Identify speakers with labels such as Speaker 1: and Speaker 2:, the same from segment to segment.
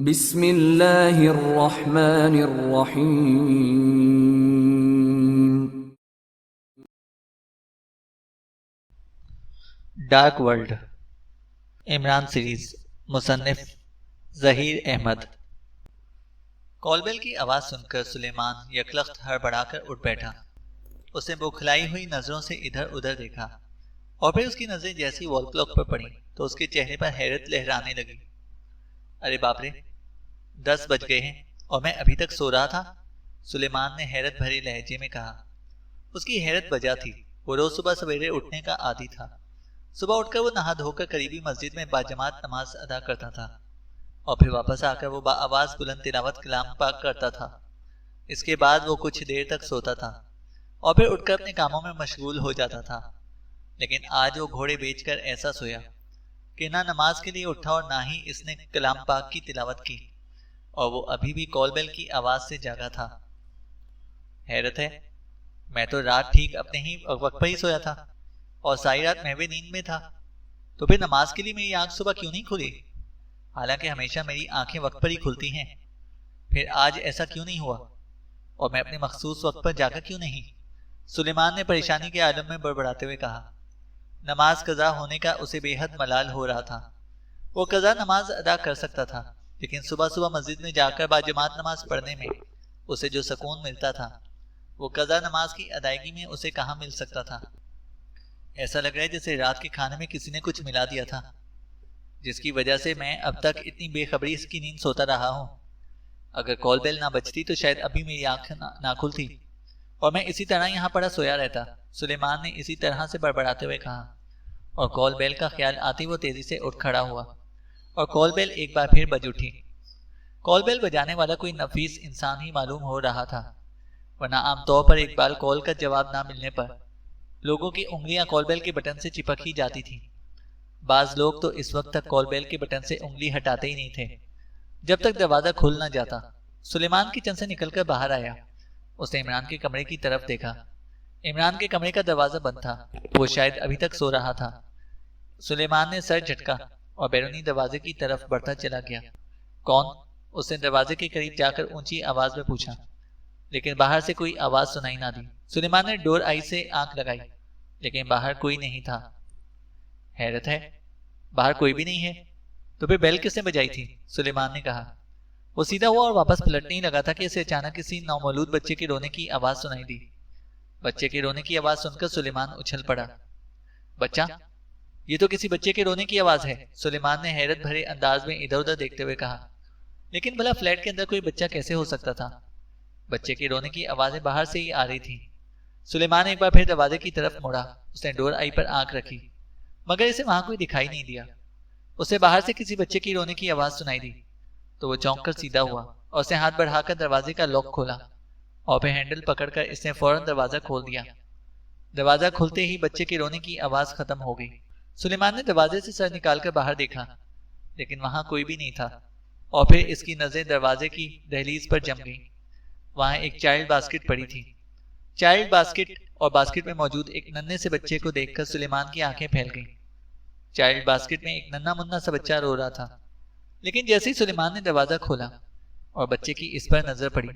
Speaker 1: بسم اللہ الرحمن الرحیم۔
Speaker 2: ڈارک ورلڈ عمران سیریز، مصنف ظہیر احمد۔ کال بیل کی آواز سن کر سلیمان یکلخت ہڑبڑا کر اٹھ بیٹھا۔ اس نے بوکھلائی ہوئی نظروں سے ادھر ادھر دیکھا اور پھر اس کی نظریں جیسی وال کلاک پر پڑیں تو اس کے چہرے پر حیرت لہرانے لگی۔ ارے باپ رے، 10 بج گئے ہیں اور میں ابھی تک سو رہا تھا، سلیمان نے حیرت بھرے لہجے میں کہا۔ اس کی حیرت وجہ تھی، وہ روز صبح سویرے اٹھنے کا عادی تھا۔ صبح اٹھ کر وہ نہا دھو کر قریبی مسجد میں باجماعت نماز ادا کرتا تھا اور پھر واپس آ کر وہ بآواز بلند تلاوت کلام پاک کرتا تھا۔ اس کے بعد وہ کچھ دیر تک سوتا تھا اور پھر اٹھ کر اپنے کاموں میں مشغول ہو جاتا تھا۔ لیکن آج وہ گھوڑے بیچ کر ایسا سویا کہ نہ نماز کے لیے اٹھا اور نہ ہی اس نے کلام پاک کی تلاوت کی، اور وہ ابھی بھی کال بیل کی آواز سے جاگا تھا۔ حیرت ہے، میں تو رات ٹھیک اپنے ہی وقت پر ہی سویا تھا اور ساری رات میں بھی نیند میں تھا، تو پھر نماز کے لیے میری آنکھ صبح کیوں نہیں کھلی؟ حالانکہ ہمیشہ میری آنکھیں وقت پر ہی کھلتی ہیں۔ پھر آج ایسا کیوں نہیں ہوا اور میں اپنے مخصوص وقت پر جاگا کیوں نہیں؟ سلیمان نے پریشانی کے عالم میں بڑبڑاتے ہوئے کہا۔ نماز قضا ہونے کا اسے بے حد ملال ہو رہا تھا۔ وہ قضا نماز ادا کر سکتا تھا، لیکن صبح صبح مسجد میں جا کر باجماعت نماز پڑھنے میں اسے جو سکون ملتا تھا وہ قضا نماز کی ادائیگی میں اسے کہاں مل سکتا تھا؟ ایسا لگ رہا ہے جیسے رات کے کھانے میں کسی نے کچھ ملا دیا تھا، جس کی وجہ سے میں اب تک اتنی بے خبری کی نیند سوتا رہا ہوں۔ اگر کال بیل نہ بجتی تو شاید ابھی میری آنکھ نہ کھلتی اور میں اسی طرح یہاں پڑا سویا رہتا، سلیمان نے اسی طرح سے بڑبڑاتے ہوئے کہا۔ اور کال بیل کا خیال آتے وہ تیزی سے اٹھ کھڑا ہوا اور کال بیل ایک بار پھر بج اٹھی۔ کال بیل بجانے والا کوئی نفیس انسان ہی معلوم ہو رہا تھا، ورنہ عام طور پر ایک بار کال کا جواب نہ ملنے پر لوگوں کی انگلیاں کال بیل کے بٹن سے چپک ہی جاتی تھیں۔ بعض لوگ تو اس وقت تک کال بیل کے بٹن سے انگلی ہٹاتے ہی نہیں تھے جب تک دروازہ کھل نہ جاتا۔ سلیمان کچن سے نکل کر باہر آیا۔ اس نے عمران کے کمرے کی طرف دیکھا۔ عمران کے کمرے کا دروازہ بند تھا، وہ شاید ابھی تک سو رہا تھا۔ سلیمان نے سر جھٹکا اور بیرونی دروازے کی طرف بڑھتا چلا گیا۔ کون؟ اس نے دروازے کے قریب جا کر اونچی آواز میں پوچھا، لیکن باہر سے کوئی آواز سنائی نہ دی۔ سلیمان نے ڈور آئی سے آنکھ لگائی، لیکن باہر کوئی نہیں تھا۔ حیرت ہے، باہر کوئی بھی نہیں ہے، تو پھر بیل کس نے بجائی تھی؟ سلیمان نے کہا۔ وہ سیدھا ہوا اور واپس پلٹنے ہی لگا تھا کہ اسے اچانک کسی نومولود بچے کے رونے کی آواز سنائی دی۔ بچے کے رونے کی آواز سن کر سلیمان اچھل پڑا۔ بچہ؟ یہ تو کسی بچے کے رونے کی آواز ہے، سلیمان نے حیرت بھرے انداز میں ادھر ادھر دیکھتے ہوئے کہا۔ لیکن بھلا فلیٹ کے اندر کوئی بچہ کیسے ہو سکتا تھا؟ بچے کے رونے کی آوازیں باہر سے ہی آ رہی تھیں۔ سلیمان ایک بار پھر دروازے کی طرف مڑا۔ اس نے ڈور آئی پر آنکھ رکھی، مگر اسے وہاں کوئی دکھائی نہیں دیا۔ اسے باہر سے کسی بچے کی رونے کی آواز سنائی دی تو وہ چونک کر سیدھا ہوا اور اس نے ہاتھ بڑھا کر دروازے کا لاک کھولا اور پھر ہینڈل پکڑ کر اس نے فوراً دروازہ کھول دیا۔ دروازہ کھلتے ہی بچے کے رونے کی آواز ختم ہو گئی۔ سلیمان نے دروازے سے سر نکال کر باہر دیکھا، لیکن وہاں کوئی بھی نہیں تھا، اور پھر اس کی نظریں دروازے کی دہلیز پر جم گئیں۔ وہاں ایک چائلڈ باسکٹ پڑی تھی۔ چائلڈ باسکٹ اور باسکٹ میں موجود ایک ننھے سے بچے کو دیکھ کر سلیمان کی آنکھیں پھیل گئیں۔ چائلڈ باسکٹ میں ایک ننھا منھا سا بچہ رو رہا تھا، لیکن جیسے ہی سلیمان نے دروازہ کھولا اور بچے کی اس پر نظر پڑی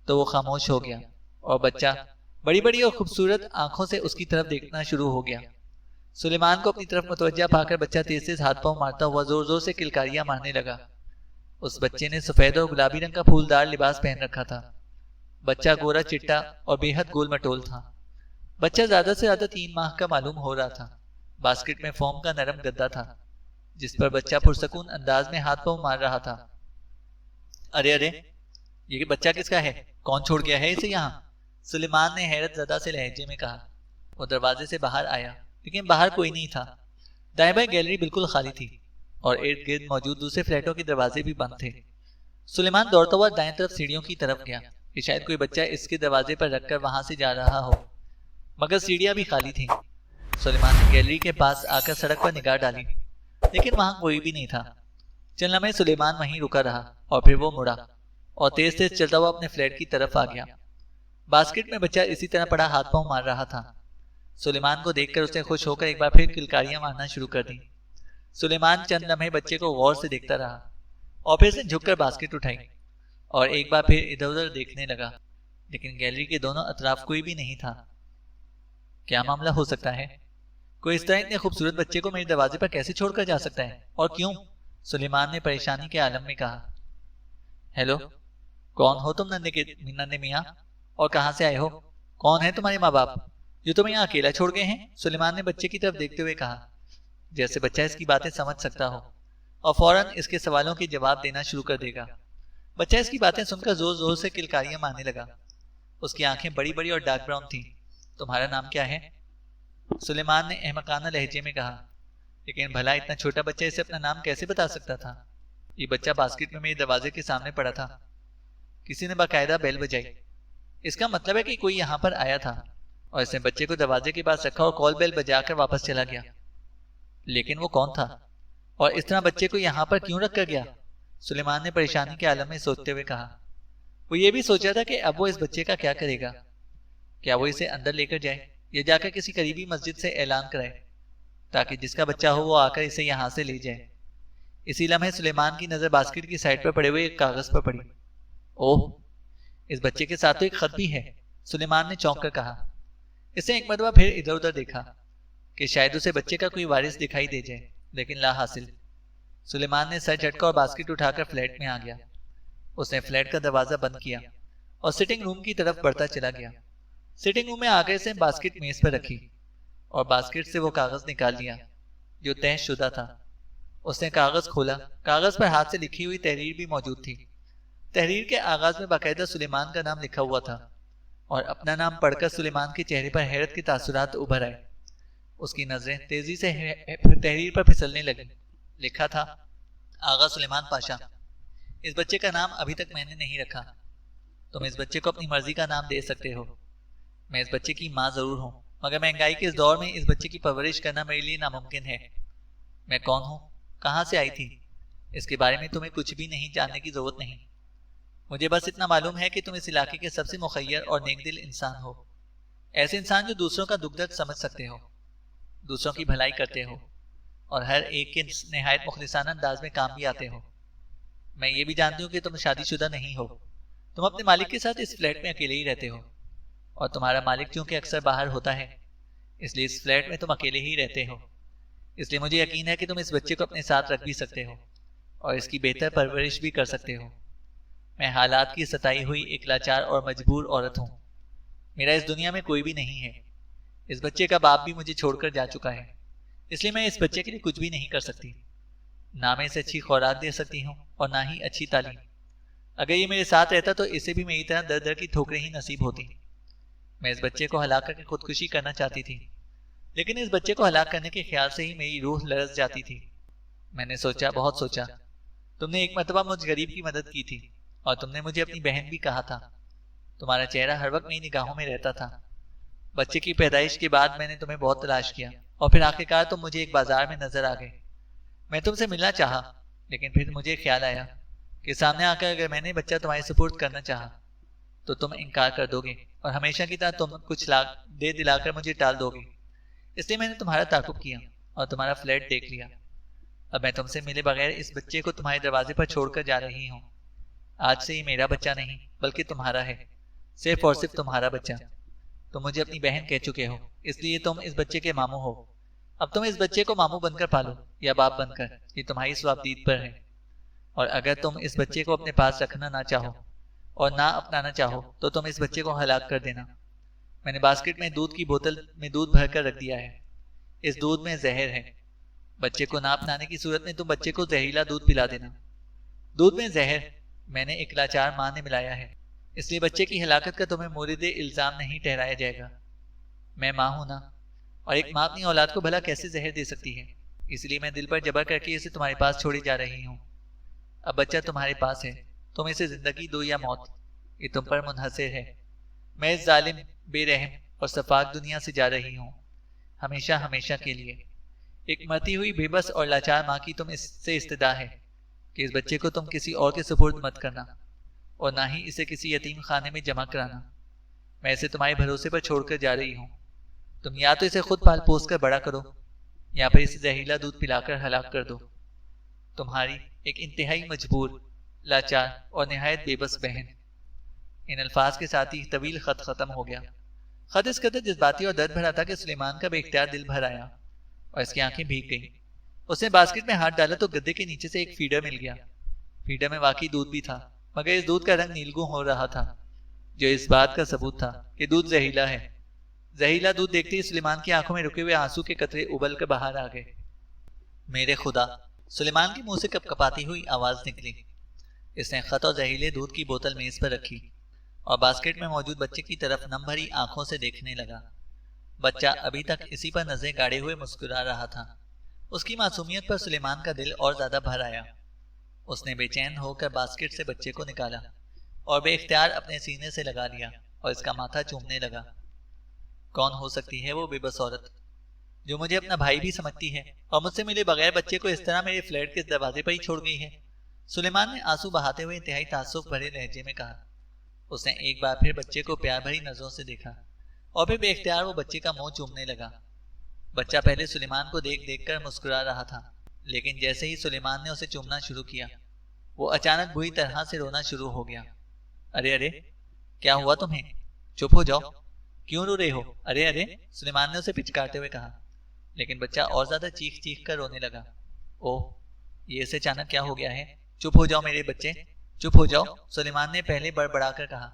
Speaker 2: تو وہ خاموش ہو گیا، اور بچہ بڑی بڑی اور خوبصورت آنکھوں سے اس کی طرف دیکھنا شروع ہو گیا۔ سلیمان کو اپنی طرف متوجہ پا کر بچہ تیز تیز ہاتھ پاؤں مارتا ہوا زور زور سے کلکاریاں مارنے لگا۔ اس بچے نے سفید اور گلابی رنگ کا پھولدار لباس پہن رکھا تھا۔ بچہ گورا چٹا اور بے حد گول مٹول تھا۔ بچہ زیادہ سے زیادہ 3 ماہ کا معلوم ہو رہا تھا۔ باسکٹ میں فوم کا نرم گدا تھا جس پر بچہ پرسکون انداز میں ہاتھ پاؤں مار رہا تھا۔ ارے ارے، یہ بچہ کس کا ہے؟ کون چھوڑ گیا ہے اسے یہاں؟ سلیمان نے حیرت زدہ سے لہجے میں کہا۔ وہ دروازے سے باہر آیا، لیکن باہر کوئی نہیں تھا۔ دائیں بائیں گیلری بالکل خالی تھی اور ارد گرد موجود دوسرے فلیٹوں کے دروازے بھی بند تھے۔ سلیمان دوڑتا ہوا دائیں طرف سیڑھیوں کی طرف گیا کہ شاید کوئی بچہ اس کے دروازے پر رکھ کر وہاں سے جا رہا ہو، مگر سیڑھیاں بھی خالی تھیں۔ سلیمان نے گیلری کے پاس آ کر سڑک پر نگاہ ڈالی، لیکن وہاں کوئی بھی نہیں تھا۔ چند لمحے سلیمان وہیں رکا رہا اور پھر وہ مڑا اور تیز تیز چلتا ہوا اپنے فلیٹ کی طرف آ گیا۔ باسکٹ میں بچہ اسی طرح پڑا ہاتھ پاؤں مار رہا تھا۔ سلیمان کو دیکھ کر اس نے خوش ہو کر ایک بار پھر کلکاریاں مارنا شروع کر دی۔ سلیمان چند لمحے بچے کو غور سے دیکھتا رہا، اور پھر سے جھک کر باسکٹ اٹھائی اور ایک بار پھر ادھر ادھر دیکھنے لگا، لیکن گیلری کے دونوں اطراف کوئی بھی نہیں تھا۔ کیا معاملہ ہو سکتا ہے؟ کوئی اس طرح اتنے خوبصورت بچے کو میرے دروازے پر کیسے چھوڑ کر جا سکتا ہے، اور کیوں؟ سلیمان نے پریشانی کے عالم میں کہا۔ ہیلو، کون ہو تم نندے میاں، اور کہاں سے آئے ہو؟ کون ہے تمہارے ماں باپ جو تمہیں یہاں اکیلا چھوڑ گئے ہیں؟ سلیمان نے بچے کی طرف دیکھتے ہوئے کہا، جیسے بچہ اس کی باتیں سمجھ سکتا ہو اور فوراً اس کے سوالوں کے جواب دینا شروع کر دے گا۔ بچہ اس کی باتیں سن کر زور زور سے کلکاریاں مارنے لگا۔ اس کی آنکھیں بڑی بڑی اور ڈارک براؤن تھیں۔ تمہارا نام کیا ہے؟ سلیمان نے احمقانہ لہجے میں کہا، لیکن بھلا اتنا چھوٹا بچہ اسے اپنا نام کیسے بتا سکتا تھا؟ یہ بچہ باسکٹ میں میرے دروازے کے سامنے پڑا تھا۔ کسی نے باقاعدہ بیل بجائی۔ اس کا مطلب ہے کہ کوئی یہاں پر آیا تھا اور اس نے بچے کو دروازے کے پاس رکھا اور کال بیل بجا کر واپس چلا گیا۔ لیکن وہ کون تھا اور اس طرح بچے کو یہاں پر کیوں رکھ کر گیا؟ سلیمان نے پریشانی کے عالم میں سوچتے ہوئے کہا۔ وہ یہ بھی سوچا تھا کہ اب وہ اس بچے کا کیا کرے گا۔ کیا وہ اسے اندر لے کر جائے یا جا کر کسی قریبی مسجد سے اعلان کرائے تاکہ جس کا بچہ ہو وہ آ کر اسے یہاں سے لے جائے؟ اسی لمحے سلیمان کی نظر باسکٹ کی سائڈ پر پڑے ہوئے ایک کاغذ پر پڑی۔ اوہ، اس بچے کے ساتھ تو ایک خط بھی ہے، سلیمان نے چونک کر کہا۔ اس نے ایک مرتبہ پھر ادھر ادھر دیکھا کہ شاید اسے بچے کا کوئی وارث دکھائی دے جائے، لیکن لا حاصل۔ سلیمان نے سر جھٹکا اور باسکٹ اٹھا کر فلیٹ میں آ گیا۔ اس نے فلیٹ کا دروازہ بند کیا اور سٹنگ روم کی طرف بڑھتا چلا گیا۔ سٹنگ روم میں آ کر اس نے باسکٹ میز پر رکھی اور باسکٹ سے وہ کاغذ نکال لیا جو طے شدہ تھا۔ اس نے کاغذ کھولا۔ کاغذ پر ہاتھ سے لکھی ہوئی تحریر بھی موجود تھی۔ تحریر کے آغاز میں باقاعدہ سلیمان کا نام لکھا ہوا تھا اور اپنا نام پڑھ کر سلیمان کے چہرے پر حیرت کے تاثرات ابھر آئے۔ اس کی نظریں تیزی سے تحریر پر پھسلنے لگیں۔ لکھا تھا، آغا سلیمان پاشا، اس بچے کا نام ابھی تک میں نے نہیں رکھا۔ تم اس بچے کو اپنی مرضی کا نام دے سکتے ہو۔ میں اس بچے کی ماں ضرور ہوں، مگر مہنگائی کے اس دور میں اس بچے کی پرورش کرنا میرے لیے ناممکن ہے۔ میں کون ہوں، کہاں سے آئی تھی، اس کے بارے میں تمہیں کچھ بھی نہیں جاننے کی ضرورت نہیں۔ مجھے بس اتنا معلوم ہے کہ تم اس علاقے کے سب سے مخیر اور نیک دل انسان ہو، ایسے انسان جو دوسروں کا دکھ درد سمجھ سکتے ہو، دوسروں کی بھلائی کرتے ہو اور ہر ایک کے نہایت مخلصانہ انداز میں کام بھی آتے ہو۔ میں یہ بھی جانتی ہوں کہ تم شادی شدہ نہیں ہو، تم اپنے مالک کے ساتھ اس فلیٹ میں اکیلے ہی رہتے ہو، اور تمہارا مالک چونکہ اکثر باہر ہوتا ہے اس لیے اس فلیٹ میں تم اکیلے ہی رہتے ہو۔ اس لیے مجھے یقین ہے کہ تم اس بچے کو اپنے ساتھ رکھ بھی سکتے ہو اور اس کی بہتر پرورش بھی کر سکتے ہو۔ میں حالات کی ستائی ہوئی ایک لاچار اور مجبور عورت ہوں۔ میرا اس دنیا میں کوئی بھی نہیں ہے۔ اس بچے کا باپ بھی مجھے چھوڑ کر جا چکا ہے، اس لیے میں اس بچے کے لیے کچھ بھی نہیں کر سکتی۔ نہ میں اسے اچھی خوراک دے سکتی ہوں اور نہ ہی اچھی تعلیم۔ اگر یہ میرے ساتھ رہتا تو اسے بھی میری طرح در در کی ٹھوکریں ہی نصیب ہوتی۔ میں اس بچے کو ہلاک کر کے خودکشی کرنا چاہتی تھی، لیکن اس بچے کو ہلاک کرنے کے خیال سے ہی میری روح لرز جاتی تھی۔ میں نے سوچا، بہت سوچا۔ تم نے ایک مرتبہ مجھ غریب کی مدد کی تھی اور تم نے مجھے اپنی بہن بھی کہا تھا۔ تمہارا چہرہ ہر وقت میری نگاہوں میں رہتا تھا۔ بچے کی پیدائش کے بعد میں نے تمہیں بہت تلاش کیا اور پھر آخرکار تم مجھے ایک بازار میں نظر آ گئے۔ میں تم سے ملنا چاہا، لیکن پھر مجھے خیال آیا کہ سامنے آ کر اگر میں نے بچہ تمہارے سپرد کرنا چاہا تو تم انکار کر دو گے اور ہمیشہ کی طرح تم کچھ دے دلا کر مجھے ٹال دو گے۔ اس لیے میں نے تمہارا تعاقب کیا اور تمہارا فلیٹ دیکھ لیا۔ اب میں تم سے ملے بغیر اس بچے کو تمہارے دروازے پر چھوڑ کر جا رہی ہوں۔ آج سے یہ میرا بچہ نہیں بلکہ تمہارا ہے، صرف اور صرف تمہارا بچہ۔ تم مجھے اپنی بہن کہہ چکے ہو، اس لیے تم اس بچے کے ماموں ہو۔ اب تم اس بچے کو ماموں بن کر پالو یا باپ بن کر، یہ تمہاری ثوابدید پر ہے۔ اور اگر تم اس بچے کو اپنے پاس رکھنا نہ چاہو اور نہ اپنانا چاہو تو تم اس بچے کو ہلاک کر دینا۔ میں نے باسکٹ میں دودھ کی بوتل میں دودھ بھر کر رکھ دیا ہے، اس دودھ میں زہر ہے۔ بچے کو نہ اپنانے کی صورت میں تم بچے کو زہریلا دودھ پلا دینا۔ دودھ میں زہر میں نے ایک لاچار ماں نے ملایا ہے، اس لیے بچے کی ہلاکت کا تمہیں مورد الزام نہیں ٹھہرایا جائے گا۔ میں ماں ہوں نا، اور ایک ماں اپنی اولاد کو بھلا کیسے زہر دے سکتی ہے؟ اس لیے میں دل پر جبر کر کے اسے تمہارے پاس چھوڑی جا رہی ہوں۔ اب بچہ تمہارے پاس ہے، تم اسے زندگی دو یا موت، یہ تم پر منحصر ہے۔ میں اس ظالم، بے رحم اور سفاک دنیا سے جا رہی ہوں، ہمیشہ ہمیشہ کے لیے۔ ایک مرتی ہوئی بے بس اور لاچار ماں کی تم اس سے استدعا ہے کہ اس بچے کو تم کسی اور کے سپرد مت کرنا اور نہ ہی اسے کسی یتیم خانے میں جمع کرانا۔ میں اسے تمہارے بھروسے پر چھوڑ کر جا رہی ہوں۔ تم یا تو اسے خود پال پوس کر بڑا کرو یا پھر اسے زہریلا دودھ پلا کر ہلاک کر دو۔ تمہاری ایک انتہائی مجبور، لاچار اور نہایت بے بس بہن۔ ان الفاظ کے ساتھ ہی طویل خط ختم ہو گیا۔ خط اس قدر جذباتی اور درد بھرا تھا کہ سلیمان کا بے اختیار دل بھر آیا اور اس کی آنکھیں بھیگ گئیں۔ اس نے باسکٹ میں ہاتھ ڈالا تو گدے کے نیچے سے ایک فیڈر مل گیا۔ فیڈر میں واقعی دودھ بھی تھا، مگر اس دودھ کا رنگ نیلگوں ہو رہا تھا، جو اس بات کا ثبوت تھا کہ دودھ زہریلا ہے۔ زہریلا دودھ دیکھتے ہی سلیمان کی آنکھوں میں رکے ہوئے آنسو کے قطرے ابل کر باہر آ گئے۔ میرے خدا! سلیمان کے منہ سے کپ کپاتی ہوئی آواز نکلی۔ اس نے خط اور زہریلے دودھ کی بوتل میز پر رکھی اور باسکٹ میں موجود بچے کی طرف نم بھری آنکھوں سے دیکھنے لگا۔ بچہ ابھی تک اسی پر نظریں گاڑے ہوئے مسکرا رہا تھا۔ اس کی معصومیت پر سلیمان کا دل اور زیادہ بھر آیا۔ اس نے بے چین ہو کر باسکٹ سے بچے کو نکالا اور بے اختیار اپنے سینے سے لگا لیا اور اس کا ماتھا چومنے لگا۔ کون ہو سکتی ہے وہ بے بس عورت جو مجھے اپنا بھائی بھی سمجھتی ہے اور مجھ سے ملے بغیر بچے کو اس طرح میرے فلیٹ کے دروازے پر ہی چھوڑ گئی ہے؟ سلیمان نے آنسو بہاتے ہوئے انتہائی تعصب بھرے لہجے میں کہا۔ اس نے ایک بار پھر بچے کو پیار بھری نظروں سے دیکھا اور پھر بے اختیار وہ بچے کا منہ چومنے لگا۔ بچہ پہلے سلیمان کو دیکھ دیکھ کر مسکرا رہا تھا، لیکن جیسے ہی سلیمان نے اسے چومنا شروع کیا وہ اچانک بری طرح سے رونا شروع ہو گیا۔ ارے ارے، کیا ہوا تمہیں؟ چپ ہو جاؤ، کیوں رو رہے ہو؟ ارے ارے، سلیمان نے اسے پچکارتے ہوئے کہا، لیکن بچہ اور زیادہ چیخ چیخ کر رونے لگا۔ اوہ، یہ اسے اچانک کیا ہو گیا ہے؟ چپ ہو جاؤ میرے بچے، چپ ہو جاؤ، سلیمان نے پہلے بڑبڑا کر کہا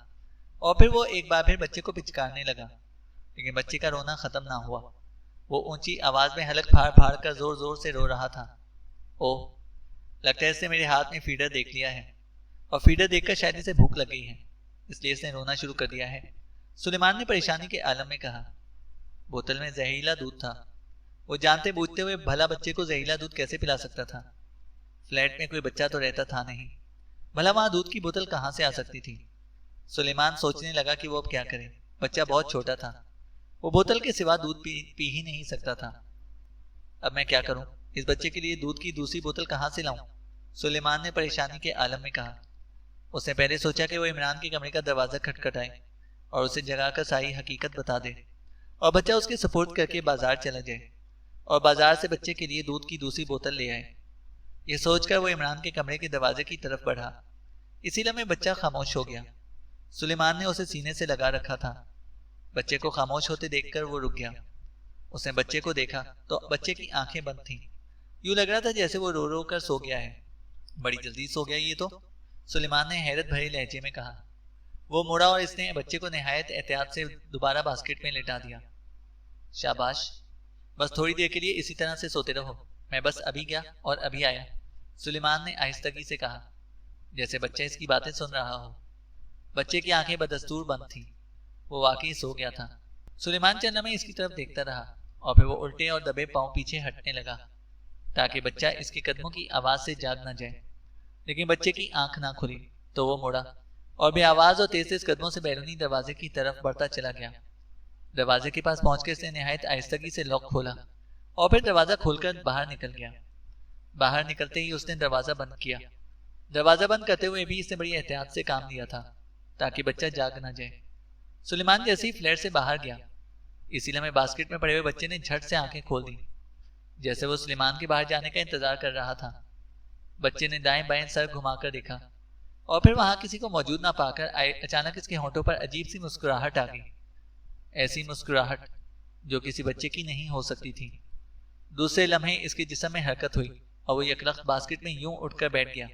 Speaker 2: اور پھر وہ ایک بار پھر بچے کو پچکارنے لگا، لیکن بچے کا رونا ختم نہ ہوا۔ وہ اونچی آواز میں حلق پھاڑ پھاڑ کر زور زور سے رو رہا تھا۔ اوہ، لگتا ہے اس نے میرے ہاتھ میں فیڈر دیکھ لیا ہے اور فیڈر دیکھ کر شاید اسے بھوک لگ گئی ہے، اس لیے اس نے رونا شروع کر دیا ہے، سلیمان نے پریشانی کے عالم میں کہا۔ بوتل میں زہریلا دودھ تھا۔ وہ جانتے بوجھتے ہوئے بھلا بچے کو زہریلا دودھ کیسے پلا سکتا تھا؟ فلیٹ میں کوئی بچہ تو رہتا تھا نہیں، بھلا وہاں دودھ کی بوتل کہاں سے آ سکتی تھی؟ سلیمان سوچنے لگا کہ وہ اب کیا کرے۔ بچہ بہت چھوٹا تھا، وہ بوتل کے سوا دودھ پی ہی نہیں سکتا تھا۔ اب میں کیا کروں؟ اس بچے کے لیے دودھ کی دوسری بوتل کہاں سے لاؤں؟ سلیمان نے پریشانی کے عالم میں کہا۔ اس نے پہلے سوچا کہ وہ عمران کے کمرے کا دروازہ کھٹکھٹائے اور اسے جگا کر ساری حقیقت بتا دے اور بچہ اس کے سپرد کر کے بازار چلا جائے اور بازار سے بچے کے لیے دودھ کی دوسری بوتل لے آئے۔ یہ سوچ کر وہ عمران کے کمرے کے دروازے کی طرف بڑھا۔ اسی لمحے بچہ خاموش ہو گیا۔ سلیمان نے اسے سینے سے لگا رکھا تھا۔ بچے کو خاموش ہوتے دیکھ کر وہ رک گیا۔ اس نے بچے کو دیکھا تو بچے کی آنکھیں بند تھیں، یوں لگ رہا تھا جیسے وہ رو رو کر سو گیا ہے۔ بڑی جلدی سو گیا یہ تو، سلیمان نے حیرت بھرے لہجے میں کہا۔ وہ مڑا اور اس نے بچے کو نہایت احتیاط سے دوبارہ باسکٹ میں لٹا دیا۔ شاباش، بس تھوڑی دیر کے لیے اسی طرح سے سوتے رہو، میں بس ابھی گیا اور ابھی آیا، سلیمان نے آہستگی سے کہا، جیسے بچہ اس کی باتیں سن رہا ہو۔ بچے کی آنکھیں بدستور بند تھیں، وہ واقعی سو گیا تھا۔ سلیمان چند لمحے اس کی طرف دیکھتا رہا اور پھر وہ الٹے اور دبے پاؤں پیچھے ہٹنے لگا تاکہ بچہ اس کے قدموں کی آواز سے جاگ نہ جائے، لیکن بچے کی آنکھ نہ کھلی تو وہ مڑا اور بے آواز اور تیز تیز قدموں سے بیرونی دروازے کی طرف بڑھتا چلا گیا۔ دروازے کے پاس پہنچ کر اس نے نہایت آہستگی سے لاک کھولا اور پھر دروازہ کھول کر باہر نکل گیا۔ باہر نکلتے ہی اس نے دروازہ بند کیا۔ دروازہ بند کرتے ہوئے بھی اس نے بڑی احتیاط سے کام لیا تھا تاکہ بچہ جاگ نہ جائے۔ سلیمان جیسے ہی فلیٹ سے باہر گیا، اسی لمحے باسکٹ میں پڑے ہوئے بچے نے جھٹ سے آنکھیں کھول دی، جیسے وہ سلیمان کے باہر جانے کا انتظار کر رہا تھا۔ بچے نے دائیں بائیں سر گھما کر دیکھا اور پھر وہاں کسی کو موجود نہ پا کر اچانک اس کے ہونٹوں پر عجیب سی مسکراہٹ آ گئی، ایسی مسکراہٹ جو کسی بچے کی نہیں ہو سکتی تھی۔ دوسرے لمحے اس کے جسم میں حرکت ہوئی اور وہ یکلخت باسکٹ میں یوں اٹھ کر بیٹھ گیا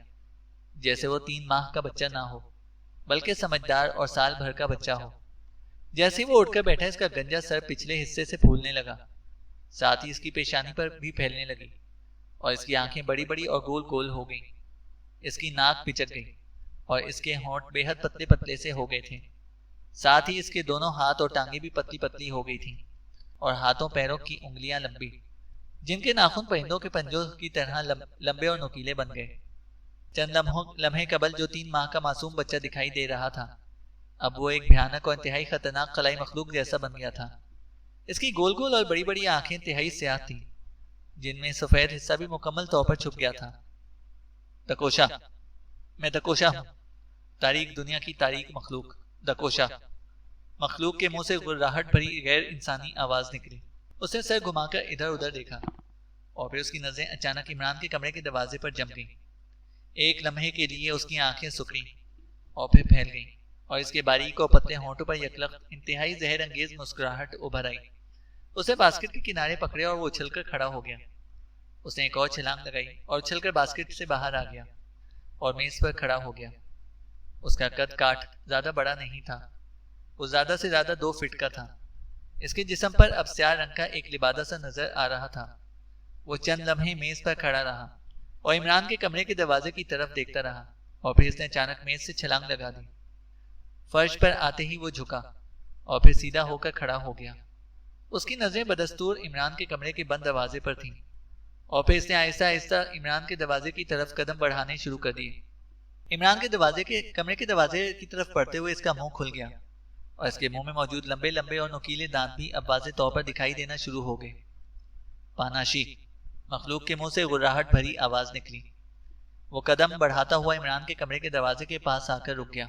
Speaker 2: جیسے وہ 3 ماہ کا بچہ نہ ہو بلکہ سمجھدار اور سال بھر کا بچہ ہو۔ جیسے ہی وہ اٹھ کر بیٹھا، اس کا گنجا سر پچھلے حصے سے پھولنے لگا، ساتھ ہی اس کی پیشانی پر بھی پھیلنے لگی اور اس کی آنکھیں بڑی بڑی اور گول گول ہو گئیں، اس کی ناک پچک گئی اور اس کے ہونٹ بے حد پتلے پتلے سے ہو گئے تھے، ساتھ ہی اس کے دونوں ہاتھ اور ٹانگیں بھی پتلی پتلی ہو گئی تھیں اور ہاتھوں پیروں کی انگلیاں لمبی، جن کے ناخن پرندوں کے پنجوں کی طرح لمبے اور نوکیلے بن گئے۔ چند لمحے قبل جو 3 ماہ کا معصوم بچہ دکھائی دے رہا تھا، اب وہ ایک بھیانک اور انتہائی خطرناک خلائی مخلوق جیسا بن گیا تھا۔ اس کی گول گول اور بڑی بڑی آنکھیں انتہائی سیاہ تھیں، جن میں سفید حصہ بھی مکمل طور پر چھپ گیا تھا۔ دکوشا، میں دکوشا ہوں، تاریک دنیا کی تاریک مخلوق، دکوشا۔ مخلوق کے منہ سے غراہٹ بھری غیر انسانی آواز نکلی۔ اس نے سر گھما کر ادھر ادھر دیکھا اور پھر اس کی نظریں اچانک عمران کے کمرے کے دروازے پر جم گئیں۔ ایک لمحے کے لیے اس کی آنکھیں سکڑیں اور پھر پھیل گئیں، اور اس کے باریک اور پتلے ہونٹوں پر یکلخت انتہائی زہر انگیز مسکراہٹ ابھر آئی۔ اسے باسکٹ کے کنارے پکڑے اور وہ اچھل کر کھڑا ہو گیا۔ اس نے ایک اور چھلانگ لگائی اور اچھل کر باسکٹ سے باہر آ گیا اور میز پر کھڑا ہو گیا۔ اس کا قد کاٹ زیادہ بڑا نہیں تھا، وہ زیادہ سے زیادہ 2 فٹ کا تھا۔ اس کے جسم پر اب سیاہ رنگ کا ایک لبادہ سا نظر آ رہا تھا۔ وہ چند لمحے میز پر کھڑا رہا اور عمران کے کمرے کے دروازے کی طرف دیکھتا رہا، اور پھر اس نے اچانک میز سے چھلانگ لگا دی۔ فرش پر آتے ہی وہ جھکا اور پھر سیدھا ہو کر کھڑا ہو گیا۔ اس کی نظریں بدستور عمران کے کمرے کے بند دروازے پر تھیں، اور پھر اس نے آہستہ آہستہ عمران کے دروازے کی طرف قدم بڑھانے شروع کر دیے۔ عمران کے کمرے کے دروازے کی طرف بڑھتے ہوئے اس کا منہ کھل گیا، اور اس کے منہ میں موجود لمبے لمبے اور نوکیلے دانت بھی اب واضح طور پر دکھائی دینا شروع ہو گئے۔ پاناشی، مخلوق کے منہ سے غراہٹ بھری آواز نکلی۔ وہ قدم بڑھاتا ہوا عمران کے کمرے کے دروازے کے پاس آ کر رک گیا۔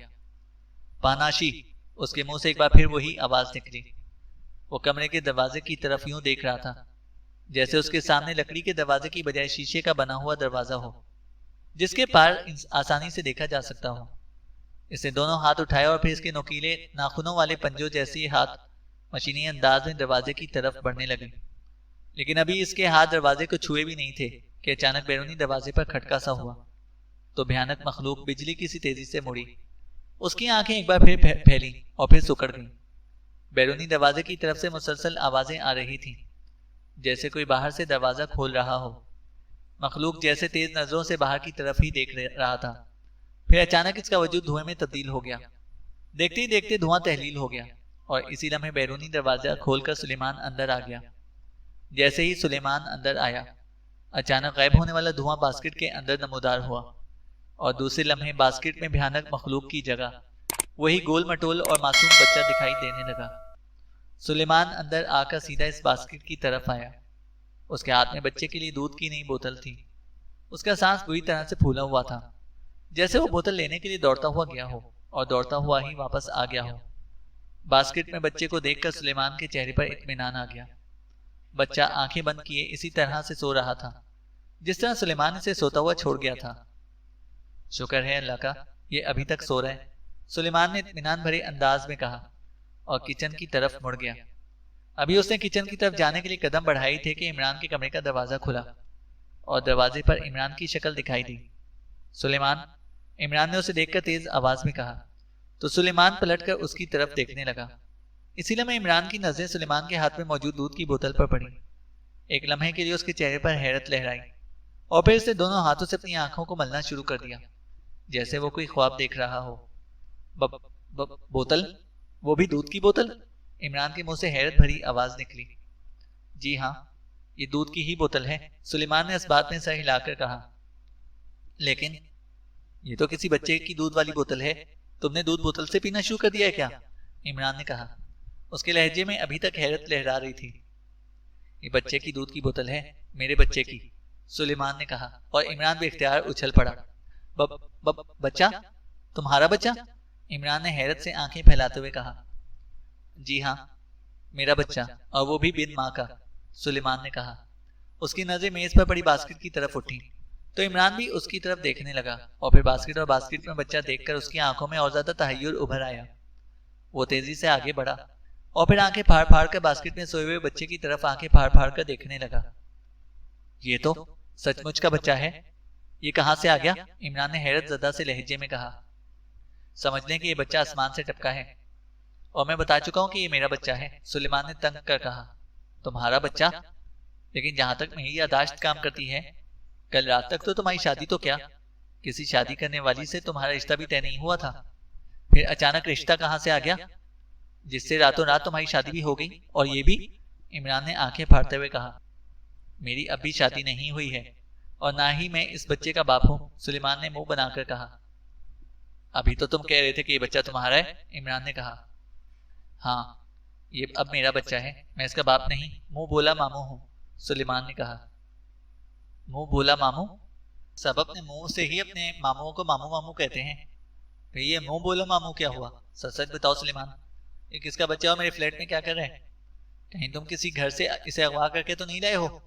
Speaker 2: پاناشی، اس کے منہ سے ایک بار پھر وہی آواز نکلی۔ وہ کمرے کے دروازے کی طرف یوں دیکھ رہا تھا جیسے اس کے سامنے لکڑی کے دروازے کی بجائے شیشے کا بنا ہوا دروازہ ہو، جس کے پار آسانی سے دیکھا جا سکتا ہو۔ اس نے دونوں ہاتھ اٹھائے اور پھر اس کے نوکیلے ناخنوں والے پنجوں جیسے ہاتھ مشینی انداز میں دروازے کی طرف بڑھنے لگے، لیکن ابھی اس کے ہاتھ دروازے کو چھوئے بھی نہیں تھے کہ اچانک بیرونی دروازے پر کھٹکا سا ہوا، تو بھیانک مخلوق بجلی کی سی تیزی سے مڑی۔ اس کی آنکھیں ایک بار پھر پھیلی اور پھر سکڑ گئیں۔ بیرونی دروازے کی طرف سے مسلسل آوازیں آ رہی تھیں، جیسے کوئی باہر سے دروازہ کھول رہا ہو۔ مخلوق جیسے تیز نظروں سے باہر کی طرف ہی دیکھ رہا تھا، پھر اچانک اس کا وجود دھوئیں میں تبدیل ہو گیا۔ دیکھتے ہی دیکھتے دھواں تحلیل ہو گیا، اور اسی لمحے بیرونی دروازہ کھول کر سلیمان اندر آ گیا۔ جیسے ہی سلیمان اندر آیا، اچانک غائب ہونے والا دھواں باسکٹ کے اندر نمودار ہوا، اور دوسرے لمحے باسکٹ میں بھیانک مخلوق کی جگہ وہی گول مٹول اور معصوم بچہ دکھائی دینے لگا۔ سلیمان اندر آ کر سیدھا اس باسکٹ کی طرف آیا۔ اس کے ہاتھ میں بچے کے لیے دودھ کی نئی بوتل تھی۔ اس کا سانس بری طرح سے پھولا ہوا تھا، جیسے وہ بوتل لینے کے لیے دوڑتا ہوا گیا ہو اور دوڑتا ہوا ہی واپس آ گیا ہو۔ باسکٹ میں بچے کو دیکھ کر سلیمان کے چہرے پر اطمینان آ گیا۔ بچہ آنکھیں بند کیے اسی طرح سے سو رہا تھا جس طرح سلیمان اسے سوتا ہوا چھوڑ گیا تھا۔ شکر ہے اللہ کا، یہ ابھی تک سو رہا ہے، سلیمان نے اطمینان بھرے انداز میں کہا، اور کچن کی طرف مڑ گیا۔ ابھی اس نے کچن کی طرف جانے کے لیے قدم بڑھائی تھے کہ عمران کے کمرے کا دروازہ کھلا اور دروازے پر عمران کی شکل دکھائی دی۔ سلیمان، عمران نے اسے دیکھ کر تیز آواز میں کہا، تو سلیمان پلٹ کر اس کی طرف دیکھنے لگا۔ اسی لمحے عمران کی نظریں سلیمان کے ہاتھ میں موجود دودھ کی بوتل پر پڑی۔ ایک لمحے کے لیے اس کے چہرے پر حیرت لہرائی، اور پھر اس نے دونوں ہاتھوں سے اپنی آنکھوں کو ملنا شروع کر دیا جیسے وہ کوئی خواب دیکھ رہا ہو۔ بوتل؟ وہ بھی دودھ کی بوتل؟ عمران کے منہ سے حیرت بھری آواز نکلی۔ جی ہاں، یہ دودھ کی ہی بوتل ہے، سلیمان نے اس بات میں سر ہلا کر کہا۔ لیکن یہ تو کسی بچے کی دودھ والی بوتل ہے، تم نے دودھ بوتل سے پینا شروع کر دیا ہے کیا؟ عمران نے کہا۔ اس کے لہجے میں ابھی تک حیرت لہرا رہی تھی۔ یہ بچے کی دودھ کی بوتل ہے، میرے بچے کی، سلیمان نے کہا، اور عمران بے اختیار اچھل پڑا۔ بچہ؟ تمہارا بچہ؟ عمران نے حیرت سے آنکھیں پھیلاتے ہوئے کہا۔ جی ہاں، میرا بچہ، اور وہ بھی بن ماں کا، سلیمان نے کہا۔ اس کی نظریں میز پر پڑی باسکٹ کی طرف اٹھی تو عمران بھی اس کی طرف دیکھنے لگا، اور پھر باسکٹ میں بچہ دیکھ کر اس کی آنکھوں میں اور زیادہ تحیر ابھر آیا۔ وہ تیزی سے آگے بڑھا اور پھر آنکھیں پھاڑ پھاڑ کر باسکٹ میں سوئے ہوئے بچے کی طرف آنکھیں پھاڑ پھاڑ کر دیکھنے لگا۔ یہ تو سچ مچ کا بچہ ہے، یہ کہاں سے آ گیا؟ عمران نے حیرت زدہ سے لہجے میں کہا۔ سمجھ لیں کہ یہ بچہ آسمان سے ٹپکا ہے، اور میں بتا چکا ہوں کہ یہ میرا بچہ ہے، سلیمان نے تنگ کر کہا۔ تمہارا بچہ؟ لیکن جہاں تک میری یادداشت کام کرتی ہے، کل رات تک تو تمہاری شادی تو کیا، کسی شادی کرنے والی سے تمہارا رشتہ بھی طے نہیں ہوا تھا، پھر اچانک رشتہ کہاں سے آ گیا جس سے راتوں رات تمہاری شادی بھی ہو گئی؟ اور یہ بھی؟ عمران نے آنکھیں پھاڑتے ہوئے کہا۔ میری اب بھی شادی نہیں ہوئی ہے، اور نہ ہی میں اس بچے کا باپ ہوں، سلیمان نے منہ بنا کر کہا۔ ابھی تو تم کہہ رہے تھے کہ یہ بچہ تمہارا ہے، عمران نے کہا۔ ہاں، یہ اب میرا بچہ ہے، میں اس کا باپ نہیں، منہ بولا ماموں ہوں، سلیمان نے کہا۔ منہ بولا ماموں؟ سب اپنے منہ سے ہی اپنے ماموں کو ماموں ماموں کہتے ہیں، پھر یہ منہ بولا ماموں کیا ہوا؟ سچ بتاؤ سلیمان، یہ کس کا بچہ ہو میرے فلیٹ میں کیا کر رہے ہیں؟ کہیں تم کسی گھر سے اسے اغوا کر کے تو نہیں لائے ہو؟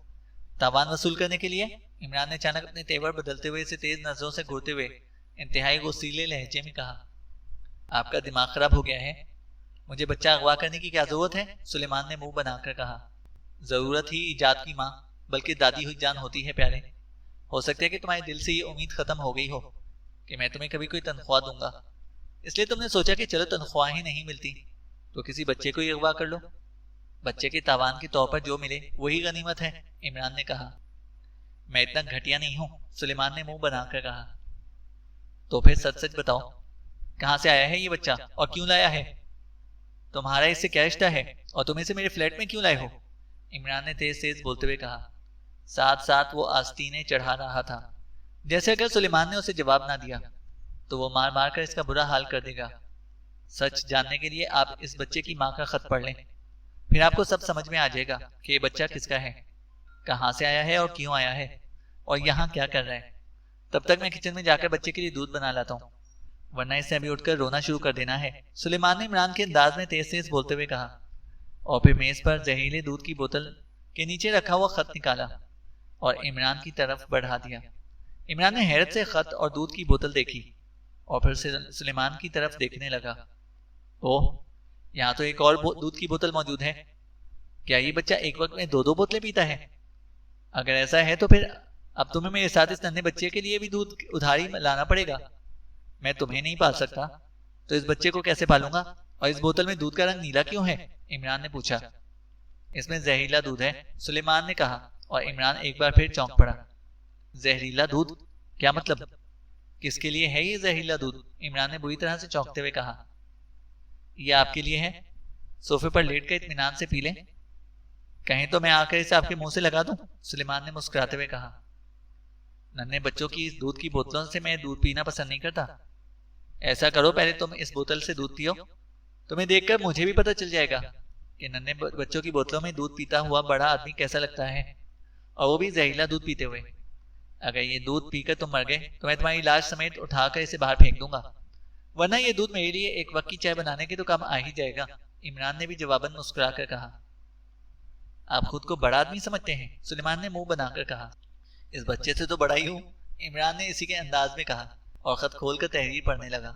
Speaker 2: تاوان وصول کرنے کے لیے؟ عمران نے اچانک اپنے تیور بدلتے ہوئے اسے تیز نظروں سے گھورتے ہوئے انتہائی غصیلے لہجے میں کہا، آپ کا دماغ خراب ہو گیا ہے؟ مجھے بچہ اغوا کرنے کی کیا ضرورت ہے؟ سلیمان نے منہ بنا کر کہا۔ ضرورت ہی ایجاد کی ماں بلکہ دادی ہوئی جان ہوتی ہے پیارے۔ ہو سکتا ہے کہ تمہارے دل سے یہ امید ختم ہو گئی ہو کہ میں تمہیں کبھی کوئی تنخواہ دوں گا، اس لیے تم نے سوچا کہ چلو تنخواہ ہی نہیں ملتی تو کسی بچے کو ہی اغوا کر لو۔ بچے کے تاوان کے طور پر جو ملے وہی غنیمت ہے، عمران نے کہا۔ میں اتنا گھٹیا نہیں ہوں، سلیمان نے منہ بنا کر کہا۔ تو پھر سچ سچ بتاؤ، کہاں سے آیا ہے یہ بچہ اور کیوں لایا ہے؟ تمہارا اس سے کیا رشتہ ہے اور تم اسے میرے فلیٹ میں کیوں لائے ہو؟ عمران نے تیز تیز بولتے ہوئے کہا، ساتھ ساتھ وہ آستینیں چڑھا رہا تھا جیسے اگر سلیمان نے اسے جواب نہ دیا تو وہ مار مار کر اس کا برا حال کر دے گا۔ سچ جاننے کے لیے آپ اس بچے کی ماں کا خط پڑھ لیں، پھر آپ کو سب سمجھ میں آ جائے گا کہ یہ بچہ کس کا ہے، کہاں سے آیا ہے اور کیوں آیا ہے اور یہاں کیا کر رہا ہے۔ تب تک میں کچن میں جا کر بچے کے لیے دودھ بنا لاتا ہوں، ورنہ اس نے ابھی اٹھ کر رونا شروع کر دینا ہے، سلیمان نے عمران کے انداز میں تیز تیز بولتے ہوئے کہا، اور پھر میز پر زہریلے دودھ کی بوتل کے نیچے رکھا ہوا خط نکالا اور عمران کی طرف بڑھا دیا۔ عمران نے حیرت سے خط اور دودھ کی بوتل دیکھی اور پھر سلیمان کی طرف دیکھنے لگا۔ اوہ، یہاں تو ایک اور دودھ کی بوتل موجود ہے۔ کیا یہ بچہ ایک وقت میں دو دو بوتلیں پیتا ہے؟ اگر ایسا ہے تو پھر اب تمہیں میرے ساتھ اس ننھے بچے کے لیے بھی دودھ ادھاری لانا پڑے گا۔ میں تمہیں نہیں پال سکتا تو اس بچے کو کیسے پالوں گا؟ اور اس بوتل میں دودھ کا رنگ نیلا کیوں ہے؟ عمران نے پوچھا۔ اس میں زہریلا دودھ ہے، سلیمان نے کہا، اور عمران ایک بار پھر چونک پڑا۔ زہریلا دودھ؟ کیا مطلب؟ کس کے لیے ہے یہ زہریلا دودھ؟ عمران نے بری طرح سے چونکتے ہوئے کہا۔ یہ آپ کے لیے ہے، صوفے پر لیٹ کر اطمینان سے پی لیں۔ کہیں تو میں آ کر اسے آپ کے منہ سے لگا دوں، سلیمان نے مسکراتے ہوئے کہا۔ ننھے بچوں کی اس دودھ کی بوتلوں سے میں دودھ پینا پسند نہیں کرتا۔ ایسا کرو، پہلے تم اس بوتل سے دودھ پیو، تمہیں دیکھ کر مجھے بھی پتہ چل جائے گا کہ ننھے بچوں کی بوتلوں میں دودھ پیتا ہوا بڑا آدمی کیسا لگتا ہے، اور وہ بھی زہریلا دودھ پیتے ہوئے۔ اگر یہ دودھ پی کر تم مر گئے تو میں تمہاری لاش سمیت اٹھا کر اسے باہر پھینک دوں گا، ورنہ یہ دودھ میرے لیے ایک وقت کی چائے بنانے کے تو کام آ ہی جائے گا، عمران نے بھی جواباً مسکرا کر کہا۔ آپ خود کو بڑا آدمی سمجھتے ہیں، سلیمان نے منہ بنا کر کہا۔ اس بچے سے تو بڑا ہی ہوں، عمران نے اسی کے انداز میں کہا اور خط کھول کر تحریر پڑھنے لگا۔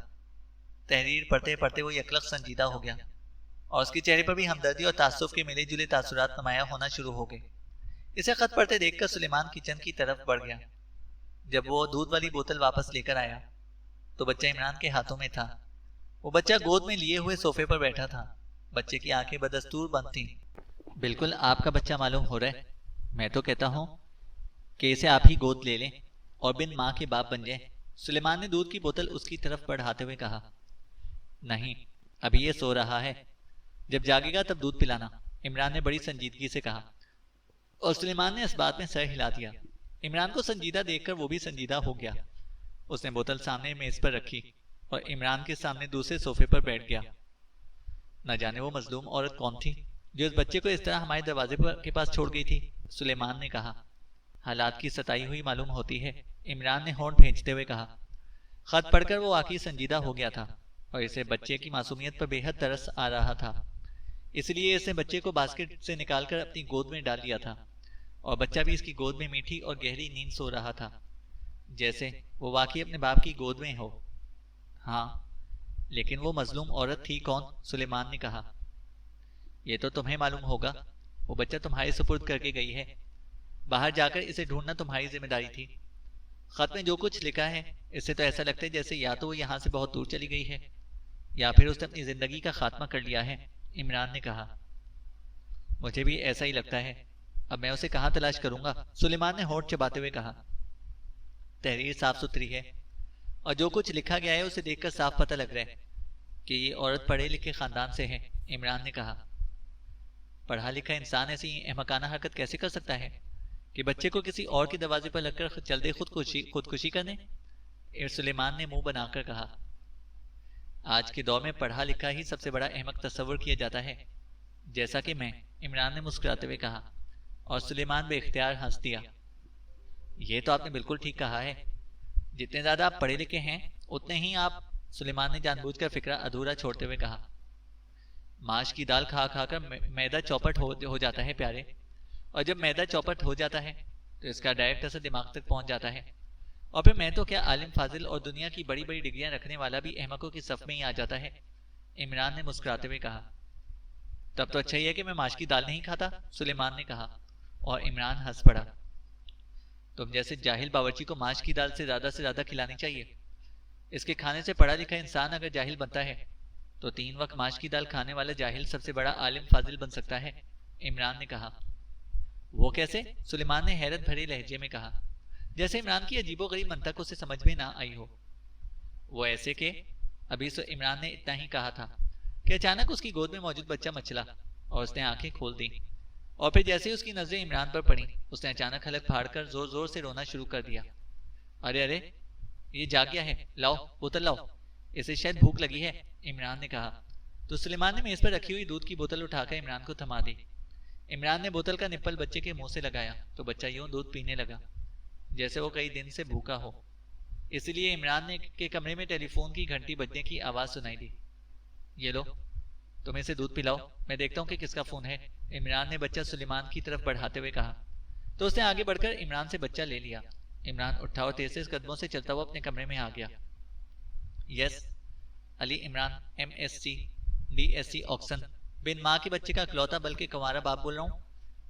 Speaker 2: تحریر پڑھتے پڑھتے وہ یکلخت سنجیدہ ہو گیا اور اس کے چہرے پر بھی ہمدردی اور تعصب کے ملے جلے تاثرات نمایاں ہونا شروع ہو گئے۔ اسے خط پڑھتے دیکھ کر سلیمان کچن کی طرف بڑھ گیا۔ جب وہ دودھ والی بوتل واپس لے کر آیا تو بچہ عمران کے ہاتھوں میں تھا۔ وہ بچہ گود میں لیے ہوئے صوفے پر بیٹھا تھا۔ بچے کی آنکھیں بدستور بند تھیں۔ بالکل آپ کا بچہ معلوم ہو رہا ہے، میں تو کہتا ہوں کہ اسے آپ ہی گود لے لیں اور بن ماں کے باپ بن جائیں، سلیمان نے دودھ کی بوتل اس کی طرف بڑھاتے ہوئے کہا۔ نہیں، ابھی یہ سو رہا ہے، جب جاگے گا تب دودھ پلانا، عمران نے بڑی سنجیدگی سے کہا، اور سلیمان نے اس بات میں سر ہلا دیا۔ عمران کو سنجیدہ دیکھ کر وہ بھی سنجیدہ ہو گیا۔ اس نے بوتل سامنے میز پر رکھی اور عمران کے سامنے دوسرے صوفے پر بیٹھ گیا۔ نہ جانے وہ مظلوم عورت کون تھی جو اس بچے کو اس طرح ہمارے دروازے کے پاس چھوڑ گئی تھی، سلیمان نے کہا۔ حالات کی ستائی ہوئی معلوم ہوتی ہے، عمران نے ہونٹ بھینچتے ہوئے کہا۔ خط پڑھ کر وہ واقعی سنجیدہ ہو گیا تھا اور اسے بچے کی معصومیت پر بے حد ترس آ رہا تھا، اس لیے اس نے بچے کو باسکٹ سے نکال کر اپنی گود میں ڈال لیا تھا اور بچہ بھی اس کی گود میں میٹھی اور گہری نیند سو رہا تھا، جیسے وہ واقعی اپنے باپ کی گود میں ہو۔ ہاں، لیکن وہ مظلوم عورت تھی کون؟ سلیمان نے کہا۔ یہ تو تمہیں معلوم ہوگا، وہ بچہ تمہارے سپرد کر کے گئی ہے، باہر جا کر اسے ڈھونڈنا تمہاری ذمہ داری تھی۔ خط میں جو کچھ لکھا ہے اس سے تو ایسا لگتا ہے جیسے یا تو وہ یہاں سے بہت دور چلی گئی ہے یا پھر اس نے اپنی زندگی کا خاتمہ کر لیا ہے، عمران نے کہا۔ مجھے بھی ایسا ہی لگتا ہے، اب میں اسے کہاں تلاش کروں گا؟ سلیمان نے ہونٹ چباتے ہوئے کہا۔ تحریر صاف ستھری ہے اور جو کچھ لکھا گیا ہے اسے دیکھ کر صاف پتہ لگ رہا ہے کہ یہ عورت پڑھے لکھے خاندان سے ہے، عمران نے کہا۔ پڑھا لکھا انسان ایسی احمقانہ حرکت کیسے کر سکتا ہے کہ بچے کو کسی اور کے دروازے پر لگ کر جلدی خودکشی کرنے؟ سلیمان نے منہ بنا کر کہا۔ آج کے دور میں پڑھا لکھا ہی سب سے بڑا احمق تصور کیا جاتا ہے، جیسا کہ میں، عمران نے مسکراتے ہوئے کہا، اور سلیمان بے اختیار ہنس دیا۔ یہ تو آپ نے بالکل ٹھیک کہا ہے، جتنے زیادہ آپ پڑھے لکھے ہیں اتنے ہی آپ، سلیمان نے جان بوجھ کر فکرہ ادھورا چھوڑتے ہوئے کہا۔ ماش کی دال کھا کھا کر معدہ چوپٹ ہو جاتا ہے پیارے، اور جب معدہ چوپٹ ہو جاتا ہے تو اس کا ڈائریکٹ اثر دماغ تک پہنچ جاتا ہے، اور پھر میں تو کیا عالم فاضل اور دنیا کی بڑی بڑی ڈگریاں رکھنے والا بھی احمقوں کی صف میں ہی آ جاتا ہے۔ عمران نے مسکراتے ہوئے کہا۔ تب تو اچھا ہی ہے کہ میں ماش کی دال نہیں کھاتا، سلیمان نے کہا، اور عمران ہنس پڑا۔ تم جیسے جاہل باورچی کو ماش کی دال سے زیادہ کھلانی چاہیے۔ اس کے کھانے سے پڑھا لکھا انسان اگر جاہل بنتا ہے تو 3 وقت ماش کی دال کھانے والا جاہل سب سے بڑا عالم فاضل بن سکتا ہے، عمران نے کہا۔ وہ کیسے؟ سلیمان نے حیرت بھرے لہجے میں کہا، جیسے عمران کی عجیب و غریب منطق اسے سمجھ میں نہ آئی ہو۔ وہ ایسے کہ ابھی سو عمران نے اتنا ہی کہا تھا کہ اچانک اس کی گود میں موجود بچہ مچلا اور اس نے آنکھیں کھول دیں، اور پھر جیسے ہی اس کی نظریں عمران پر پڑیں اس نے اچانک حلق پھاڑ کر زور زور سے رونا شروع کر دیا۔ ارے ارے، یہ جاگ گیا ہے، لاؤ بوتل لاؤ، اسے شاید بھوک لگی ہے، عمران نے کہا۔ تو سلیمان نے میز پر رکھی ہوئی دودھ کی بوتل اٹھا کر عمران کو تھما دی۔ عمران نے بوتل کا نپل بچے کے منہ سے لگایا تو بچہ یوں دودھ پینے لگا جیسے وہ کئی دن سے بھوکا ہو۔ اس لیے عمران نے کے کمرے میں ٹیلی فون کی گھنٹی بجنے کی آواز سنائی دی۔ یہ لو، تم اسے دودھ پلاؤ، میں دیکھتا ہوں کہ کس کا فون ہے، عمران نے بچہ سلیمان کی طرف بڑھاتے ہوئے کہا۔ تو اس نے آگے بڑھ کر عمران سے بچہ لے لیا۔ عمران اٹھا اور تیز قدموں سے چلتا ہوا اپنے کمرے میں آ گیا۔ یس، علی عمران MSc DSc آکسن، بن ماں کے بچے کا اکلوتا بلکہ کنوارا باپ بول رہا ہوں۔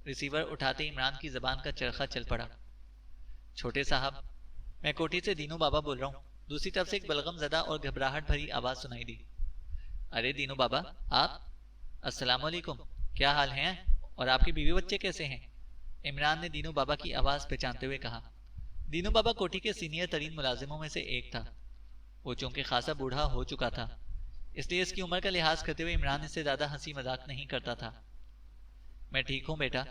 Speaker 2: ریسیور اٹھاتے عمران کی زبان کا چرخا چل پڑا۔ چھوٹے صاحب، میں کوٹھی سے دینو بابا بول رہا ہوں، دوسری طرف سے ایک بلغم زدہ اور گھبراہٹ بھری آواز سنائی دی۔ ارے دینو بابا، آپ؟ السلام علیکم، کیا حال ہیں اور آپ کے بیوی بچے کیسے ہیں؟ عمران نے دینو بابا کی آواز پہچانتے ہوئے کہا۔ دینو بابا کوٹھی کے سینئر ترین ملازموں میں سے ایک تھا۔ وہ چونکہ خاصا بوڑھا ہو چکا تھا، اس لیے اس کی عمر کا لحاظ کرتے ہوئے عمران اس سے زیادہ ہنسی مذاق نہیں کرتا تھا۔ میں ٹھیک ہوں بیٹا،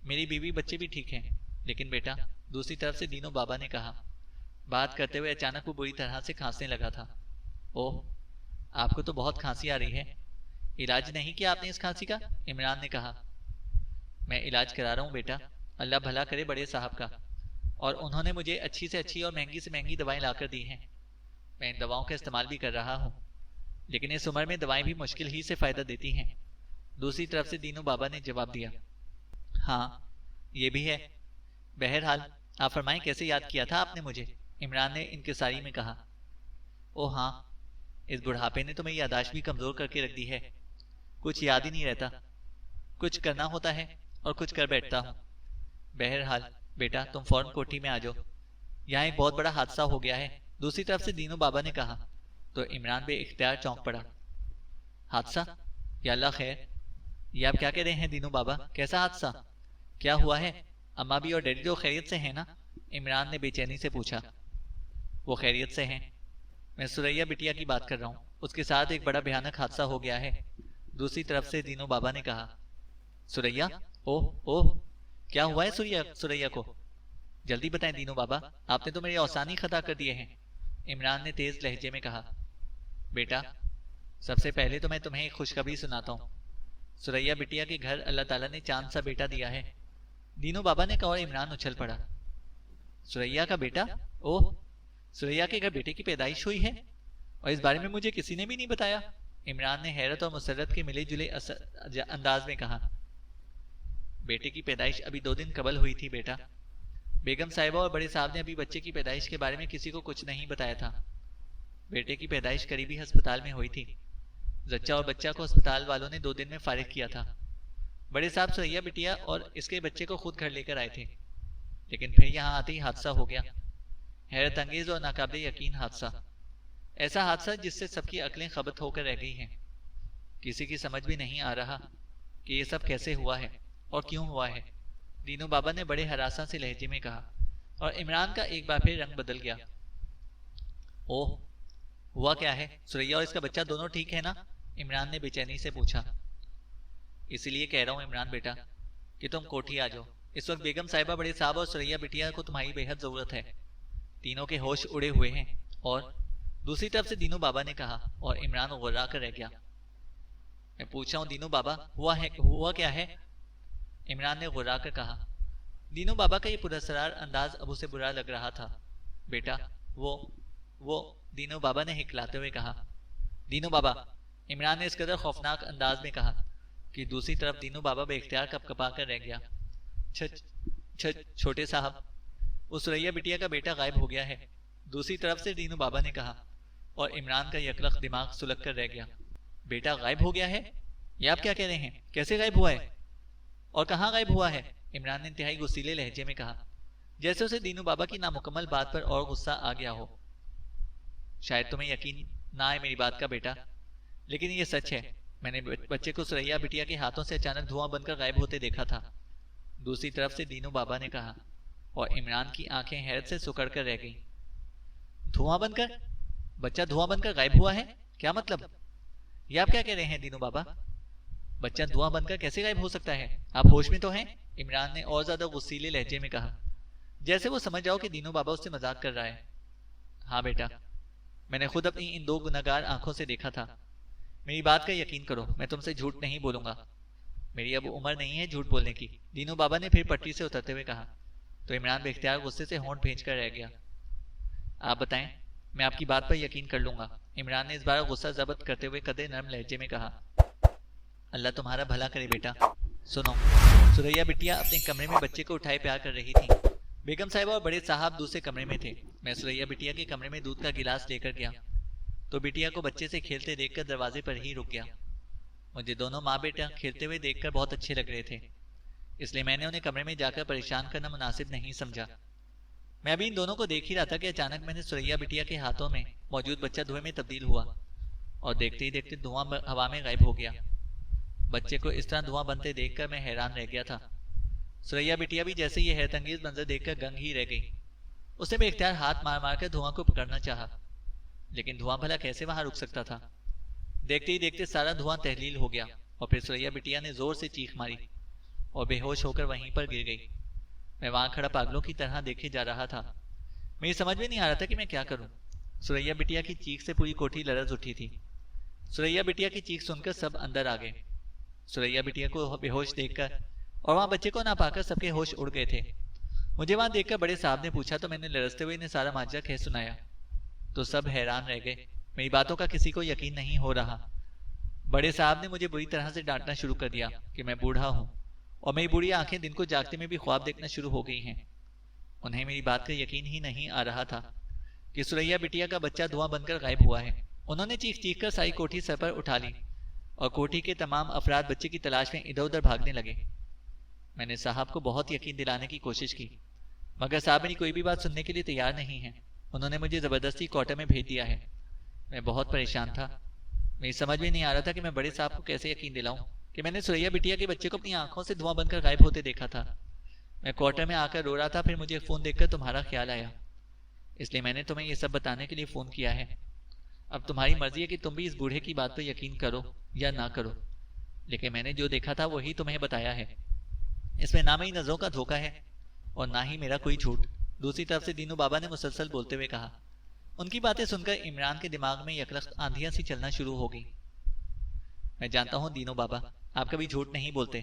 Speaker 2: میری بیوی بچے بھی ٹھیک ہیں، لیکن بیٹا، دوسری طرف سے دینو بابا نے کہا۔ بات کرتے ہوئے اچانک وہ بری طرح سے کھانسنے لگا تھا۔ اوہ، آپ کو تو بہت کھانسی آ رہی ہے، علاج نہیں کیا آپ نے اس کھانسی کا؟ عمران نے کہا۔ میں علاج کرا رہا ہوں بیٹا، اللہ بھلا کرے بڑے صاحب کا، اور انہوں نے مجھے اچھی سے اچھی اور مہنگی سے مہنگی دوائیں لا کر دی ہیں، میں ان دواؤں کا استعمال بھی کر رہا ہوں، لیکن اس عمر میں دوائیں بھی مشکل ہی سے فائدہ دیتی ہیں، دوسری طرف سے دینو بابا نے جواب دیا۔ ہاں یہ بھی ہے، بہرحال آپ فرمائیں کیسے یاد کیا تھا آپ نے مجھے؟ عمران نے انکساری میں کہا۔ او ہاں، اس بڑھاپے نے تو میری یادداشت بھی کمزور کر کے رکھ دی ہے، کچھ یاد ہی نہیں رہتا، کچھ کرنا ہوتا ہے اور کچھ کر بیٹھتا ہوں۔ بہرحال بیٹا، تم فوراً کوٹھی میں آ جاؤ، یہاں ایک بہت بڑا حادثہ ہو گیا ہے، دوسری طرف سے دینو بابا نے کہا۔ تو عمران بے اختیار چونک پڑا۔ حادثہ؟ یا اللہ خیر، یہ آپ کیا کہہ رہے ہیں دینو بابا؟ کیسا حادثہ؟ کیا ہوا ہے؟ اماں بھی اور ڈیڈی تو خیریت سے ہیں نا؟ عمران نے بے چینی سے پوچھا۔ وہ خیریت سے ہیں، میں سریا بٹیا کی بات کر رہا ہوں، اس کے ساتھ ایک بڑا بھیانک حادثہ ہو گیا ہے، دوسری طرف سے دینو بابا نے کہا۔ سریا؟ اوہ، کیا ہوا ہے سریا کو؟ جلدی بتائیں دینو بابا، آپ نے تو میرے اوسانی خطا کر دیے ہیں، عمران نے تیز لہجے میں کہا۔ بیٹا، سب سے پہلے تو میں تمہیں ایک خوشخبری سناتا ہوں، سریا بٹیا کے گھر اللہ تعالیٰ نے چاند سا بیٹا دیا ہے، دینو بابا نے کہا اور عمران اچھل پڑا۔ سریا کا بیٹا؟ اوہ، سریا کے گھر بیٹے کی پیدائش ہوئی ہے، اور اس بارے میں مجھے کسی نے بھی نہیں بتایا، عمران نے حیرت اور مسرت کے ملے جلے انداز میں کہا۔ بیٹے کی پیدائش ابھی 2 دن قبل ہوئی تھی بیٹا، بیگم صاحبہ اور بڑے صاحب نے ابھی بچے کی پیدائش کے بارے میں کسی کو کچھ نہیں بتایا تھا، بیٹے کی پیدائش قریبی ہسپتال میں ہوئی تھی، زچہ اور بچہ کو ہسپتال والوں نے 2 دن میں فارغ کیا تھا، بڑے صاحب سریا بٹیا اور اس کے بچے کو خود گھر لے کر آئے تھے، لیکن پھر یہاں آتے ہی حادثہ ہو گیا، حیرت انگیز اور ناقابل یقین حادثہ، ایسا حادثہ جس سے سب کی عقلیں خبت ہو کر رہ گئی ہیں، کسی کی سمجھ بھی نہیں آ رہا کہ یہ سب کیسے ہوا ہے اور کیوں ہوا ہے، دینو بابا نے بڑے ہراساں سے لہجے میں کہا، اور عمران کا ایک بار پھر رنگ بدل گیا۔ اوہ، ہوا کیا ہے؟ سریا اور اس کا بچہ دونوں ٹھیک ہے نا؟ عمران نے بے چینی سے پوچھا۔ اسی لیے کہہ رہا ہوں عمران بیٹا کہ تم کوٹھی آ جاؤ، اس وقت بیگم صاحبہ، بڑے صاحب اور سریا بٹیا کو تمہاری بے حد ضرورت ہے، تینوں کے ہوش اڑے ہوئے ہیں، اور دوسری طرف سے دینو بابا نے کہا، اور عمران غرا کر رہ گیا۔ میں پوچھ رہا ہوں دینو بابا، ہوا کیا ہے؟ عمران نے غرا کر کہا۔ دینو بابا کا یہ پراسرار انداز ابو سے برا لگ رہا تھا۔ بیٹا، وہ دینو بابا نے ہکلاتے ہوئے کہا۔ دینو بابا، عمران نے اس قدر خوفناک انداز میں کہا کہ دوسری طرف دینو بابا بے اختیار کپ کپا کر رہ گیا۔ چھوٹے صاحب، وہ سریا بٹیا کا بیٹا غائب ہو گیا ہے، دوسری طرف سے دینو بابا نے کہا، اور عمران کا یکلخت دماغ سلگ کر رہ گیا۔ بیٹا غائب ہو گیا ہے؟ یہ آپ کیا کہہ رہے ہیں؟ کیسے غائب ہوا ہے؟ اور کہاں غائب ہوا ہے؟ عمران نے انتہائی غصیلے لہجے میں کہا، جیسے اسے دینو بابا کی نامکمل بات پر اور غصہ آ گیا ہو۔ شاید تمہیں یقین نہ آئے میری بات کا بیٹا، لیکن یہ سچ ہے، میں نے بچے کو سریا بٹیا کے ہاتھوں سے اچانک دھواں بن کر غائب ہوتے دیکھا تھا، دوسری طرف سے دینو بابا نے کہا، اور عمران کی آنکھیں حیرت سے سکڑ کر رہ گئیں۔ دھواں بن کر؟ بچہ دھواں بن کر غائب ہوا ہے؟ کیا مطلب؟ یہ آپ کیا کہہ رہے ہیں دینو بابا؟ بچہ دھواں بن کر کیسے غائب ہو سکتا ہے؟ آپ ہوش میں تو ہیں؟ عمران نے اور زیادہ غصیلے لہجے میں کہا، جیسے وہ سمجھ جاؤ کہ دینو بابا اس سے مذاق کر رہا ہے۔ ہاں بیٹا، میں نے خود اپنی ان دو گناہگار آنکھوں سے دیکھا تھا، میری بات کا یقین کرو، میں تم سے جھوٹ نہیں بولوں گا، میری اب عمر نہیں ہے جھوٹ بولنے کی، دینو بابا نے پھر پٹری سے اترتے ہوئے کہا۔ تو عمران بے اختیار غصے سے ہونٹ بھینچ کر رہ گیا۔ آپ بتائیں، میں آپ کی بات پر یقین کر لوں گا، عمران نے اس بار غصہ ضبط کرتے ہوئے قدرے نرم لہجے میں کہا۔ اللہ تمہارا بھلا کرے بیٹا۔ سنو، سریا بٹیا اپنے کمرے میں بچے کو اٹھائے پیار کر رہی تھی، بیگم صاحبہ اور بڑے صاحب دوسرے کمرے میں تھے۔ میں سریا بٹیا کے کمرے میں دودھ کا گلاس لے کر گیا تو بٹیا کو بچے سے کھیلتے دیکھ کر دروازے پر ہی رک گیا۔ مجھے دونوں ماں بیٹا کھیلتے ہوئے دیکھ کر بہت اچھے لگ رہے تھے، اس لیے میں نے انہیں کمرے میں جا کر پریشان کرنا مناسب نہیں سمجھا۔ میں ابھی ان دونوں کو دیکھ ہی رہا تھا کہ اچانک میں نے سریا بٹیا کے ہاتھوں میں موجود بچہ دھوئے میں تبدیل ہوا اور دیکھتے ہی دیکھتے دھواں ہوا میں غائب ہو گیا۔ بچے کو اس طرح دھواں بنتے دیکھ کر میں حیران رہ گیا تھا۔ سریا بٹیا بھی جیسے یہ حیرت انگیز منظر دیکھ کر گنگ ہی رہ گئی۔ اس نے بے اختیار ہاتھ مار مار کر دھواں کو پکڑنا چاہا، لیکن دھواں بھلا کیسے وہاں رک سکتا تھا؟ دیکھتے ہی دیکھتے سارا دھواں تحلیل ہو گیا اور پھر سریا بٹیا نے زور سے چیخ ماری اور بے ہوش ہو کر وہیں پر گر گئی۔ میں وہاں کھڑا پاگلوں کی طرح دیکھے جا رہا تھا، میری سمجھ میں نہیں آ رہا تھا کہ میں کیا کروں۔ سریا بٹیا کی چیخ سے پوری کوٹھی لرز اٹھی تھی۔ سریا بٹیا کی چیخ سن کر سب اندر آ گئے۔ سریا بٹیا کو بے ہوش دیکھ کر اور وہاں بچے کو نہ پا کر سب کے ہوش اڑ گئے تھے۔ مجھے وہاں دیکھ کر بڑے صاحب نے پوچھا تو میں نے لرزتے ہوئے انہیں سارا ماجرا کہہ سنایا تو سب حیران رہ گئے، میری باتوں کا کسی کو یقین نہیں ہو رہا۔ بڑے صاحب نے مجھے بری طرح سے ڈانٹنا شروع کر دیا کہ میں بوڑھا ہوں اور میری بوڑھی آنکھیں دن کو جاگتے میں بھی خواب دیکھنا شروع ہو گئی ہیں۔ انہیں میری بات کا یقین ہی نہیں آ رہا تھا کہ سریا بٹیا کا بچہ دھواں بن کر غائب ہوا ہے۔ انہوں نے چیخ چیخ کر ساری کوٹھی سر پر اٹھا لی اور کوٹھی کے تمام افراد بچے کی تلاش میں ادھر ادھر بھاگنے لگے۔ میں نے صاحب کو بہت یقین دلانے کی کوشش کی، مگر صاحب میری کوئی بھی بات سننے کے لیے تیار نہیں ہیں۔ انہوں نے مجھے زبردستی کوارٹر میں بھیج دیا ہے۔ میں بہت پریشان تھا، میری سمجھ میں نہیں آ رہا تھا کہ میں بڑے صاحب کو کیسے یقین دلاؤں کہ میں نے سریا بٹیا کے بچے کو اپنی آنکھوں سے دھواں بن کر غائب ہوتے دیکھا تھا۔ میں کوارٹر میں آ کر رو رہا تھا، پھر مجھے فون دیکھ کر تمہارا خیال آیا، اس لیے میں نے تمہیں یہ سب بتانے کے لیے فون کیا ہے۔ اب تمہاری مرضی ہے کہ تم بھی اس بوڑھے کی بات پر یقین کرو یا نہ کرو، لیکن میں نے جو دیکھا تھا وہی تمہیں بتایا ہے۔ اس میں نہ میری نظروں کا دھوکہ ہے اور نہ ہی میرا کوئی جھوٹ، دوسری طرف سے دینو بابا نے مسلسل بولتے ہوئے کہا۔ ان کی باتیں سن کر عمران کے دماغ میں یکلخت آندھیاں سی چلنا شروع ہو گئی۔ میں جانتا ہوں دینو بابا، آپ کبھی جھوٹ نہیں بولتے،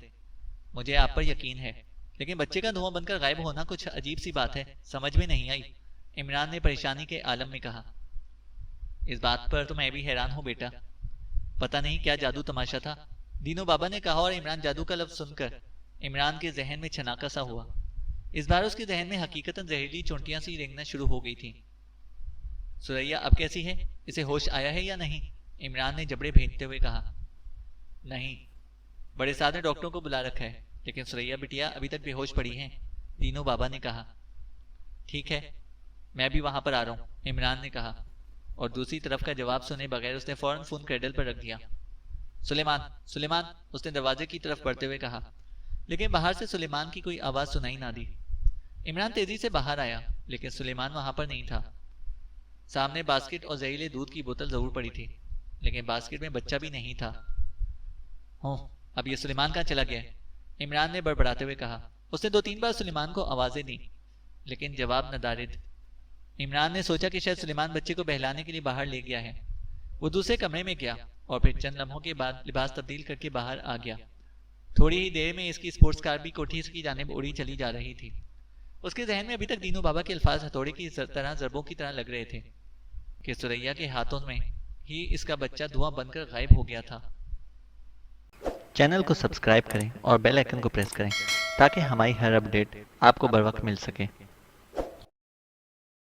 Speaker 2: مجھے آپ پر یقین ہے، لیکن بچے کا دھواں بن کر غائب ہونا کچھ عجیب سی بات ہے، سمجھ میں نہیں آئی، عمران نے پریشانی کے عالم میں کہا۔ اس بات پر تو میں بھی حیران ہوں بیٹا، پتہ نہیں کیا جادو تماشا تھا، دینو بابا نے کہا، اور عمران جادو کا لفظ سن کر عمران کے ذہن میں چھناکا سا ہوا۔ اس بار اس کے ذہن میں حقیقتاً زہریلی چونٹیاں سی رینگنا شروع ہو گئی تھیں۔ سریا اب کیسی ہے؟ اسے ہوش آیا ہے یا نہیں؟ عمران نے جبڑے بھیجتے ہوئے کہا۔ نہیں، بڑے صاحب نے ڈاکٹروں کو بلا رکھا ہے، لیکن سریا بٹیا ابھی تک بے ہوش پڑی ہیں، دینو بابا نے کہا۔ ٹھیک ہے، میں بھی وہاں پر آ رہا ہوں، عمران نے کہا، اور دوسری طرف کا جواب سنے بغیر اس نے فوراً فون کریڈل پر رکھ دیا۔ سلیمان، سلیمان، اس نے دروازے کی طرف بڑھتے ہوئے کہا، لیکن باہر سے سلیمان کی کوئی آواز سنائی نہ دی۔ عمران تیزی سے باہر آیا، لیکن سلیمان وہاں پر نہیں تھا۔ سامنے باسکٹ اور زہریلے دودھ کی بوتل ضرور پڑی تھی، لیکن باسکٹ میں بچہ بھی نہیں تھا۔ اب یہ سلیمان کہاں چلا گیا؟ عمران نے بڑبڑاتے ہوئے کہا۔ اس نے 2-3 بار سلیمان کو آوازیں دی، لیکن جواب ندارد۔ عمران نے سوچا کہ شاید سلیمان بچے کو بہلانے کے لیے باہر لے گیا ہے۔ وہ دوسرے کمرے میں گیا اور پھر چند لمحوں کے بعد لباس تبدیل کر کے باہر آ گیا۔ تھوڑی ہی دیر میں اس کی اسپورٹس کار بھی کوٹھی کی جانب اڑی چلی جا رہی تھی۔ اس کے ذہن میں ابھی تک دینو بابا کے الفاظ ہتھوڑے کی طرح ضربوں کی طرح لگ رہے تھے کہ سریا کے ہاتھوں میں ہی اس کا بچہ دھواں بن کر غائب ہو گیا تھا۔ چینل کو سبسکرائب کریں اور بیل آئکن کو پریس کریں تاکہ ہماری ہر اپڈیٹ آپ کو بر وقت مل سکے۔